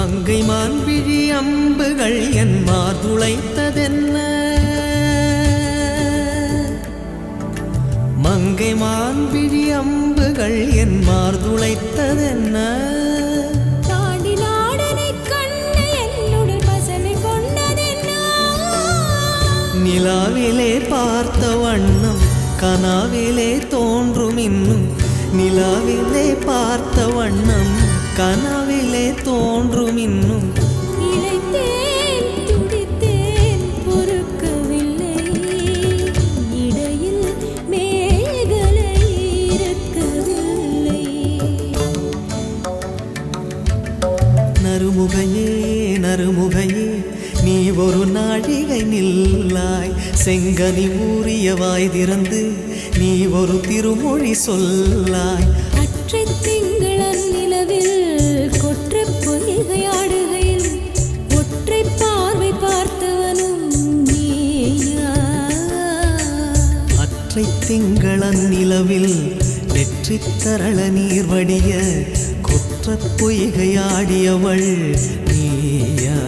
மங்கை மான்விழி அம்புகள் என் மார்துளைத்ததென்ன மங்கை மான்விழி அம்புகள் என் மார்துளைத்ததென்ன நிலாவிலே பார்த்த வண்ணம் கனாவிலே தோன்றும் இன்னும் நிலாவிலே பார்த்த வண்ணம் கனாவிலே தோன்றும் இன்னும் இளைத்தேன் துடித்தேன் பொறுக்கவில்லை இடையில் மேகலை இருக்கவில்லை நறுமுகையே நறுமுகையே நீ ஒரு நாழிகை நில்லாய் செங்கனி ஊறிய வாய் திறந்து நீ ஒரு திருமொழி சொல்லாய் அற்றை திங்களன் நிலவில் கொற்ற பொய்கையாடுகையில் ஒற்றை பார்வை பார்த்தவனும் நீயா அற்றை திங்களன் நிலவில் வெற்றி தரள நீர் வடிய கொற்ற பொய்கையாடியவள் நீயா